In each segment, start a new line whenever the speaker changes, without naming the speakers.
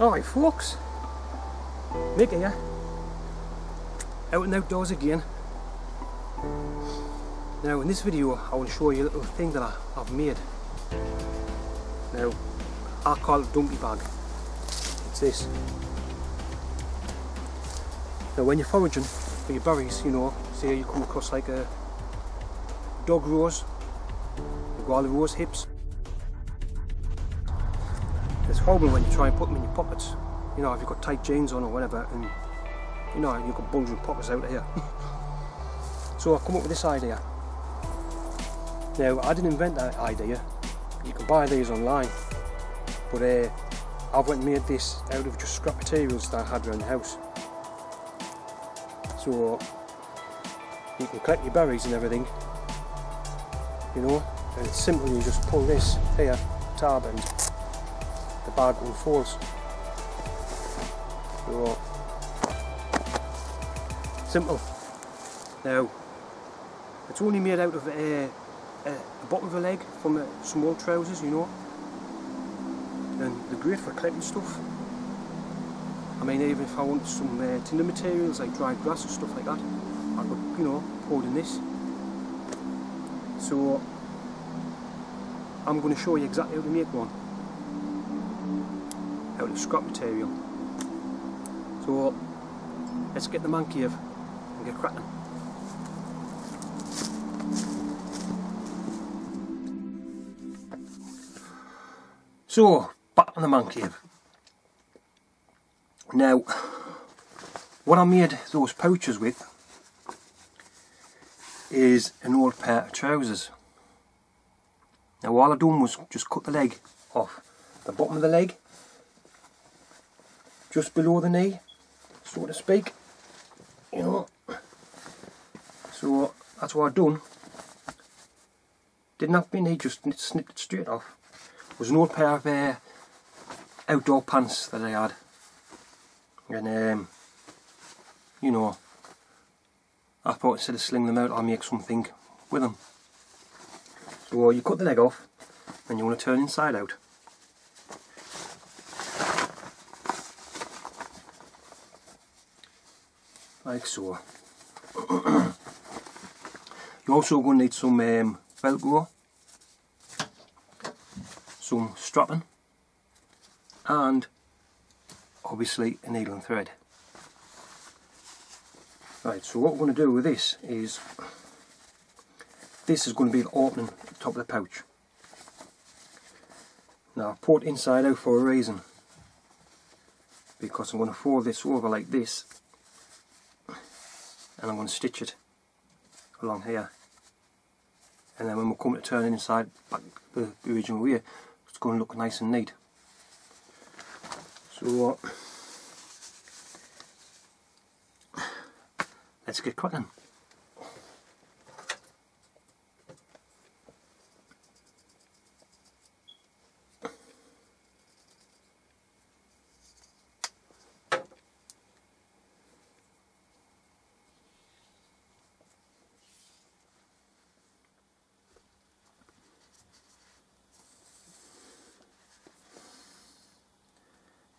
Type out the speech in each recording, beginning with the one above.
Alright folks, Mick here, out and outdoors again. Now in this video I will show you a little thing that I've made. Now I call it donkey bag. It's this. Now when you're foraging for your berries, you know, say you come across like a dog rose, you've got all the rose hips. It's horrible when you try and put them in your pockets. You know, if you've got tight jeans on or whatever, and you know, you've got bulging pockets out of here. So I come up with this idea. Now, I didn't invent that idea. You can buy these online, but I've went and made this out of just scrap materials that I had around the house. So you can collect your berries and everything, you know, and it's simple. You just pull this here tab and the bag unfolds. So simple. Now it's only made out of the bottom of a leg from some old trousers, you know, and they're great for collecting stuff. I mean, even if I wanted some tinder materials like dried grass and stuff like that, I could, you know, hold in this. So I'm going to show you exactly how to make one out of scrap material. So let's get the man cave and get cracking. So back on the man cave. Now what I made those pouches with is an old pair of trousers. Now all I done was just cut the leg off, the bottom of the leg, just below the knee, so to speak, you know. So that's what I've done. Didn't have my knee, just snipped it straight off. It was an old pair of outdoor pants that I had, and you know, I thought instead of slinging them out, I'll make something with them. So you cut the leg off and you want to turn inside out. Like so. You're also going to need some Velcro, some strapping, and obviously a needle and thread. Right, so what we're going to do with this is going to be the opening at the top of the pouch. Now I've put inside out for a reason, because I'm going to fold this over like this and I'm going to stitch it along here, and then when we come to turn it inside back the original way, it's going to look nice and neat. So let's get cracking.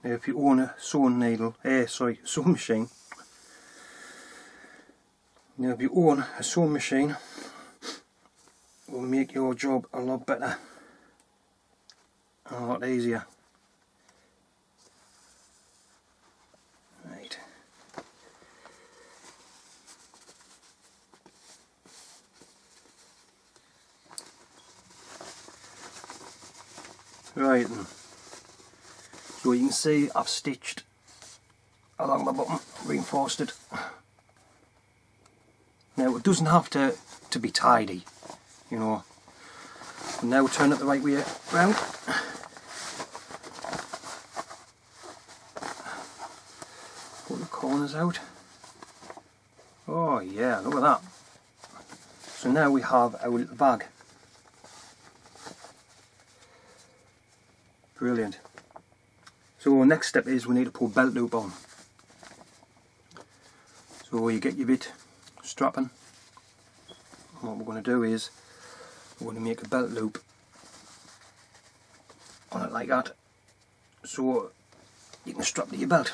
Now if you own a sewing machine, now if you own a sewing machine, it will make your job a lot better and a lot easier. Right. Right then. So you can see I've stitched along the bottom, reinforced it. Now it doesn't have to be tidy, you know. And now turn it the right way round. Put the corners out. Oh yeah, look at that. So now we have our little bag. Brilliant. So next step is we need to put a belt loop on. So you get your bit strapping. What we're going to do is we're going to make a belt loop on it like that. So you can strap to your belt.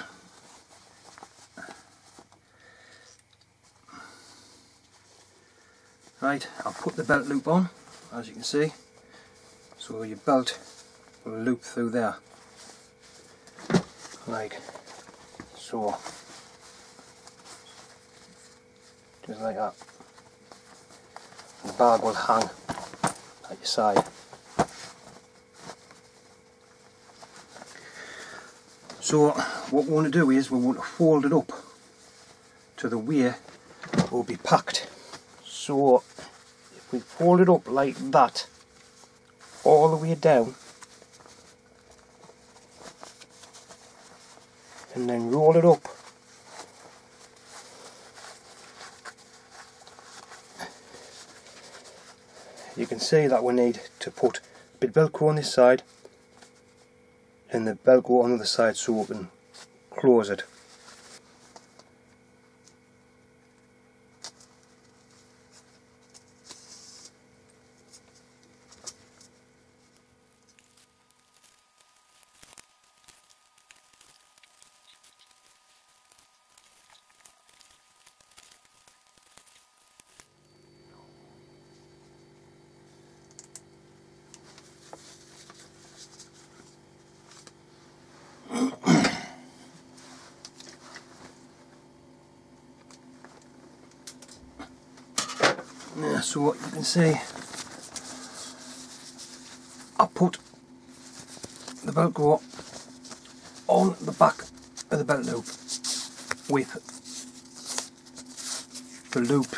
Right, I'll put the belt loop on, as you can see, so your belt will loop through there, like so, just like that. The bag will hang at your side. So what we want to do is we want to fold it up to the way it will be packed. So if we fold it up like that all the way down and then roll it up, you can see that we need to put a bit of Velcro on this side and the Velcro on the other side so we can close it. Yeah, so what you can see, I put the Velcro on the back of the belt loop with the loop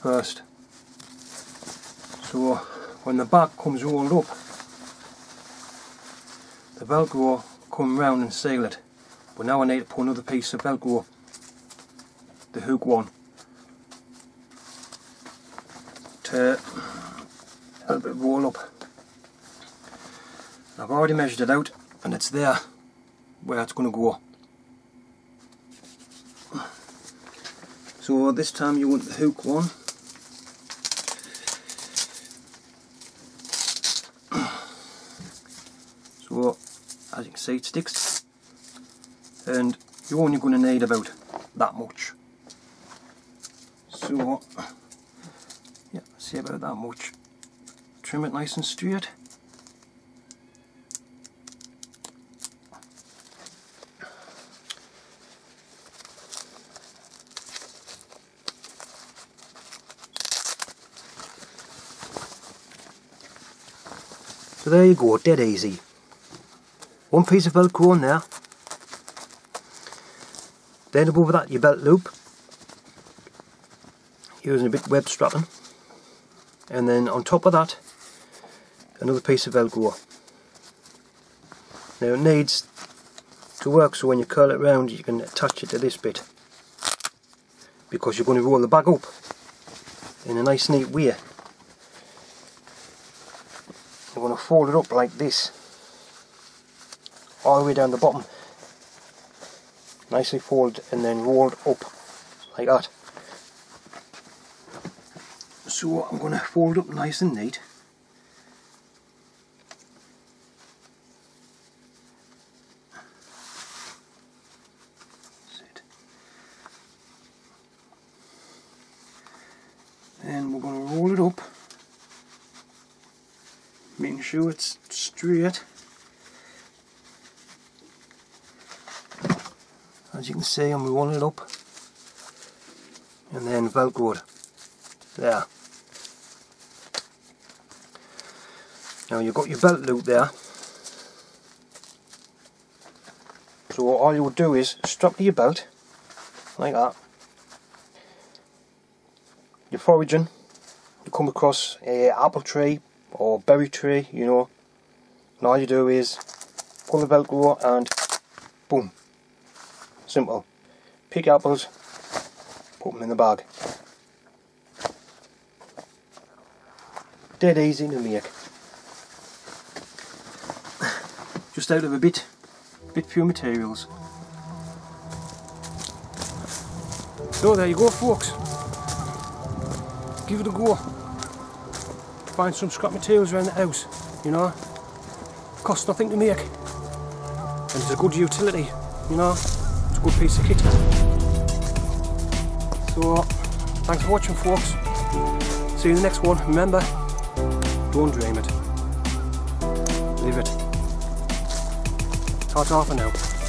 first. So when the back comes rolled up, the Velcro come round and seal it. But now I need to put another piece of Velcro, the hook one, to help it roll up. I've already measured it out and it's there where it's going to go. So this time you want the hook one. So as you can see it sticks, and you're only going to need about that much. So yeah, see about that much. Trim it nice and straight. So there you go, dead easy. One piece of Velcro on there. Then above that your belt loop, using a bit web strapping, and then on top of that another piece of Velcro. Now it needs to work so when you curl it round you can attach it to this bit, because you're going to roll the bag up in a nice neat way. You're going to fold it up like this all the way down the bottom, nicely folded and then rolled up like that. So I'm going to fold up nice and neat. That's it. And we're going to roll it up, making sure it's straight. As you can see, I'm rolling it up and then Velcroed there. Now you've got your belt loop there, so all you would do is strap to your belt like that. Your foraging, you come across a apple tree or berry tree, you know, and all you do is pull the Velcro and boom, simple. Pick apples, put them in the bag. Dead easy to make. Just out of a bit few materials. So there you go folks, give it a go. Find some scrap materials around the house, you know, costs nothing to make. and it's a good utility, you know, it's a good piece of kit. So thanks for watching, folks. See you in the next one. Remember, don't dream it, live it. Ta-ta for now.